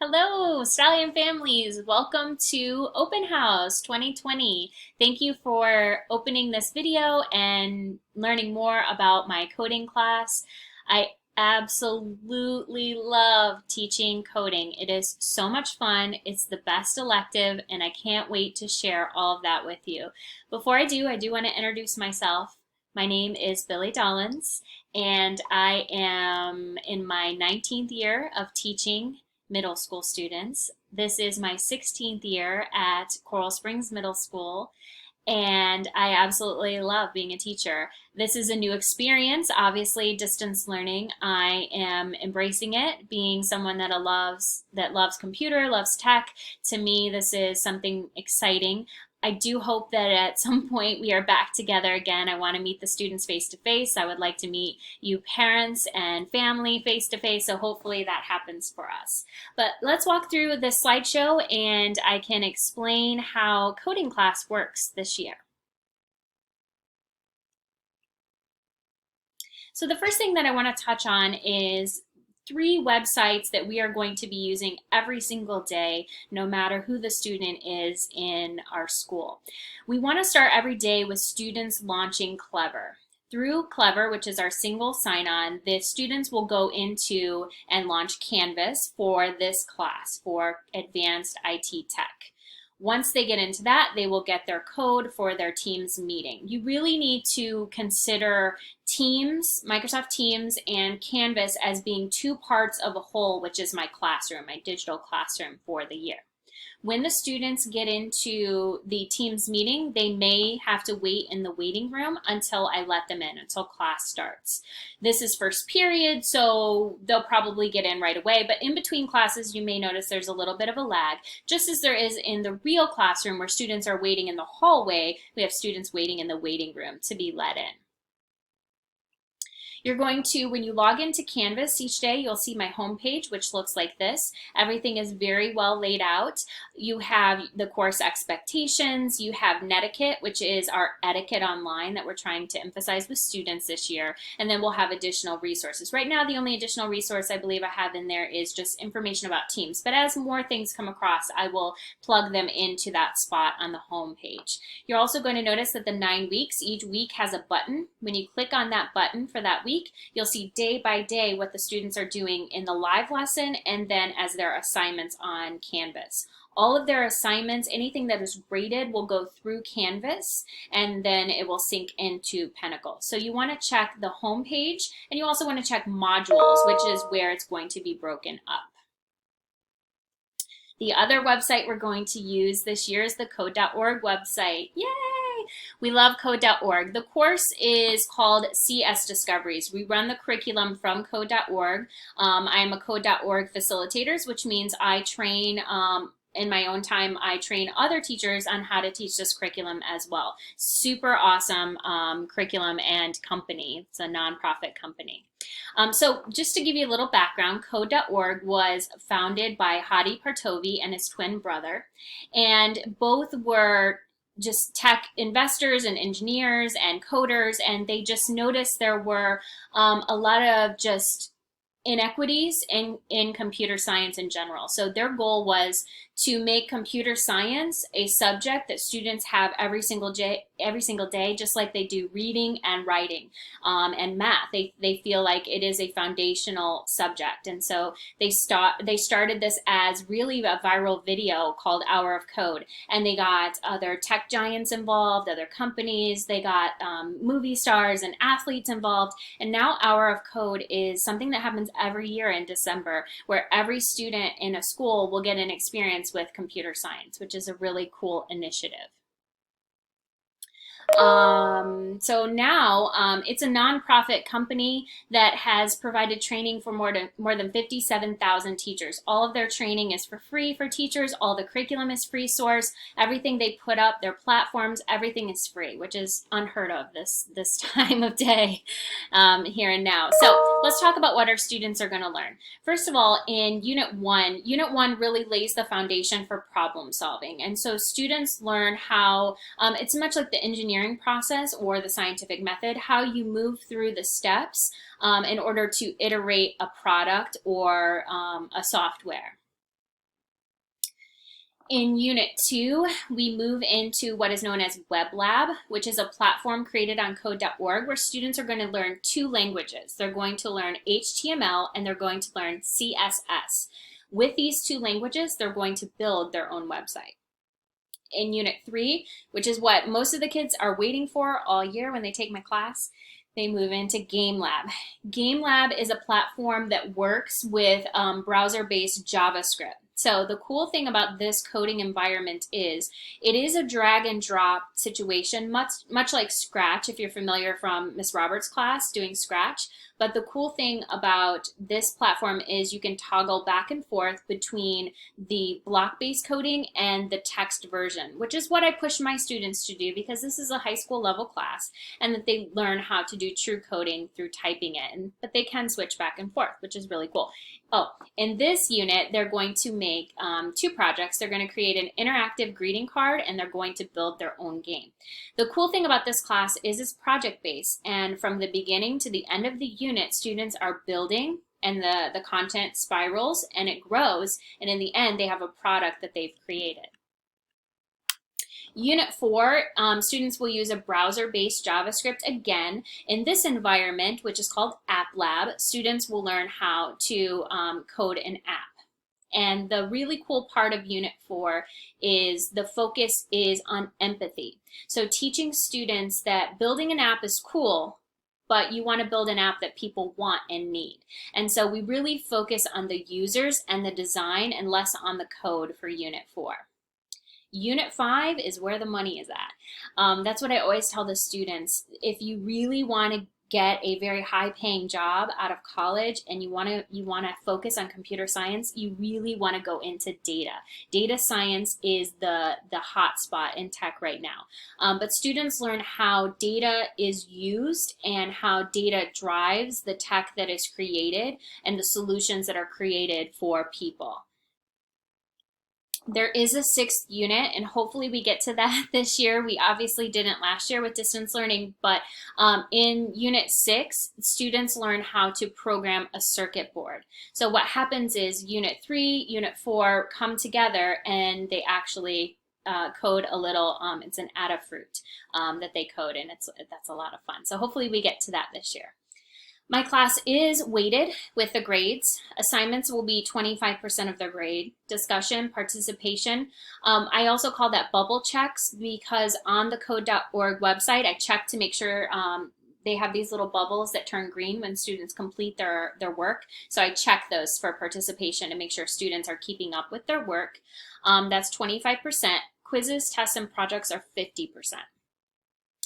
Hello, Stallion families. Welcome to Open House 2020. Thank you for opening this video and learning more about my coding class. I absolutely love teaching coding. It is so much fun. It's the best elective, and I can't wait to share all of that with you. Before I do want to introduce myself. My name is Billy Dollins, and I am in my 19th year of teaching middle school students. This is my 16th year at Coral Springs Middle School, and I absolutely love being a teacher. This is a new experience, obviously distance learning. I am embracing it, being someone that loves computer, loves tech. To me, this is something exciting. I do hope that at some point we are back together again. I want to meet the students face to face. I would like to meet you parents and family face to face, so hopefully that happens for us. But let's walk through this slideshow and I can explain how coding class works this year. So the first thing that I want to touch on is three websites that we are going to be using every single day, no matter who the student is in our school. We want to start every day with students launching Clever. Through Clever, which is our single sign-on, the students will go into and launch Canvas for this class, for Advanced IT Tech. Once they get into that, they will get their code for their Teams meeting. You really need to consider Teams, Microsoft Teams, and Canvas as being two parts of a whole, which is my classroom, my digital classroom for the year. When the students get into the Teams meeting, they may have to wait in the waiting room until I let them in, until class starts. This is first period, so they'll probably get in right away, but in between classes, you may notice there's a little bit of a lag, just as there is in the real classroom where students are waiting in the hallway. We have students waiting in the waiting room to be let in. You're going to, when you log into Canvas each day, you'll see my home page, which looks like this. Everything is very well laid out. You have the course expectations, you have Netiquette, which is our etiquette online that we're trying to emphasize with students this year, and then we'll have additional resources. Right now, the only additional resource I believe I have in there is just information about Teams, but as more things come across, I will plug them into that spot on the home page. You're also going to notice that the 9 weeks, each week has a button. When you click on that button for that week, you'll see day by day what the students are doing in the live lesson and then as their assignments on Canvas. All of their assignments, anything that is graded, will go through Canvas and then it will sync into Pinnacle. So you want to check the home page, and you also want to check modules, which is where it's going to be broken up. The other website we're going to use this year is the code.org website. Yay! We love code.org. The course is called CS Discoveries. We run the curriculum from code.org. I am a code.org facilitator, which means I train in my own time, I train other teachers on how to teach this curriculum as well. Super awesome curriculum and company. It's a nonprofit company. So just to give you a little background, Code.org was founded by Hadi Partovi and his twin brother, and both were just tech investors and engineers and coders, and they just noticed there were a lot of just inequities in computer science in general. So their goal was to make computer science a subject that students have every single day, just like they do reading and writing and math. They feel like it is a foundational subject, and so they started this as really a viral video called Hour of Code, and they got other tech giants involved, other companies. They got movie stars and athletes involved, and now Hour of Code is something that happens every year in December, where every student in a school will get an experience with computer science, which is a really cool initiative. So now it's a nonprofit company that has provided training for more than 57,000 teachers. All of their training is for free for teachers. All the curriculum is free source. Everything they put up, their platforms, everything is free, which is unheard of this time of day here and now. So let's talk about what our students are going to learn. First of all, in Unit 1 really lays the foundation for problem solving. And so students learn how, it's much like the engineering process or the scientific method, how you move through the steps in order to iterate a product or a software. In Unit 2, we move into what is known as Web Lab, which is a platform created on code.org where students are going to learn two languages. They're going to learn HTML and they're going to learn CSS. With these two languages, they're going to build their own website. In Unit 3, which is what most of the kids are waiting for all year when they take my class, they move into Game Lab. Game Lab is a platform that works with browser-based JavaScript. So the cool thing about this coding environment is it is a drag and drop situation, much like Scratch, if you're familiar from Miss Roberts' class doing Scratch. But the cool thing about this platform is you can toggle back and forth between the block-based coding and the text version, which is what I push my students to do because this is a high school level class and that they learn how to do true coding through typing it. But they can switch back and forth, which is really cool. Oh, in this unit, they're going to make two projects. They're going to create an interactive greeting card and they're going to build their own game. The cool thing about this class is it's project-based, and from the beginning to the end of the unit, students are building and the content spirals and it grows, and in the end, they have a product that they've created. Unit 4, students will use a browser-based JavaScript again. In this environment, which is called App Lab, students will learn how to code an app. And the really cool part of Unit 4 is the focus is on empathy. So teaching students that building an app is cool, but you want to build an app that people want and need. And so we really focus on the users and the design and less on the code for Unit 4. Unit 5 is where the money is at. That's what I always tell the students. If you really want to get a very high-paying job out of college and you want to focus on computer science, you really want to go into data. Data science is the hot spot in tech right now. But students learn how data is used and how data drives the tech that is created and the solutions that are created for people. There is a 6th unit, and hopefully we get to that this year. We obviously didn't last year with distance learning, but in Unit 6, students learn how to program a circuit board. So what happens is Unit 3, Unit 4 come together and they actually code a little, it's an Adafruit that they code, and that's a lot of fun. So hopefully we get to that this year. My class is weighted with the grades. Assignments will be 25% of their grade. Discussion, participation. I also call that bubble checks because on the code.org website, I check to make sure they have these little bubbles that turn green when students complete their work. So I check those for participation to make sure students are keeping up with their work. That's 25%. Quizzes, tests, and projects are 50%.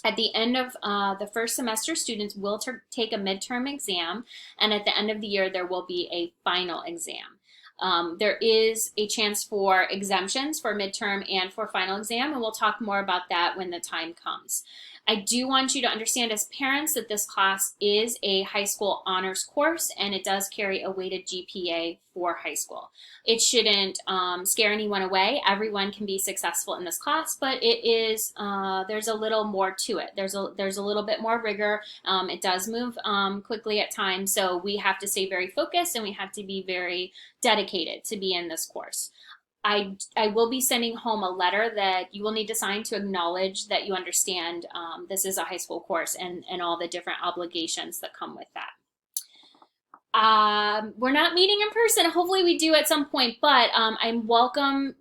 At the end of the first semester, students will take a midterm exam, and at the end of the year, there will be a final exam. There is a chance for exemptions for midterm and for final exam, and we'll talk more about that when the time comes. I do want you to understand as parents that this class is a high school honors course, and it does carry a weighted GPA for high school. It shouldn't scare anyone away. Everyone can be successful in this class, but it is there's a little more to it. There's a little bit more rigor. It does move quickly at times, so we have to stay very focused and we have to be very dedicated to be in this course. I will be sending home a letter that you will need to sign to acknowledge that you understand this is a high school course and all the different obligations that come with that. We're not meeting in person. Hopefully we do at some point, but I'm welcome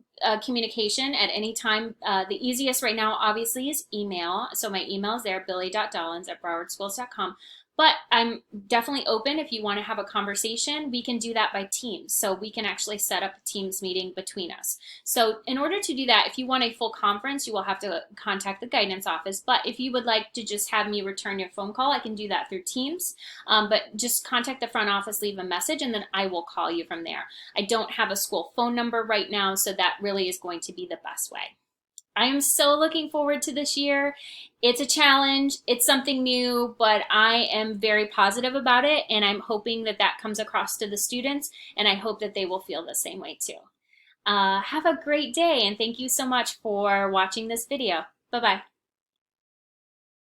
communication at any time. The easiest right now obviously is email. So my email is there, billy.dollins@browardschools.com. But I'm definitely open if you want to have a conversation. We can do that by Teams. So we can actually set up a Teams meeting between us. So in order to do that, if you want a full conference, you will have to contact the guidance office. But if you would like to just have me return your phone call, I can do that through Teams. But just contact the front office, leave a message, and then I will call you from there. I don't have a school phone number right now, so that really is going to be the best way. I am so looking forward to this year. It's a challenge, it's something new, but I am very positive about it, and I'm hoping that that comes across to the students, and I hope that they will feel the same way too. Have a great day, and thank you so much for watching this video. Bye-bye.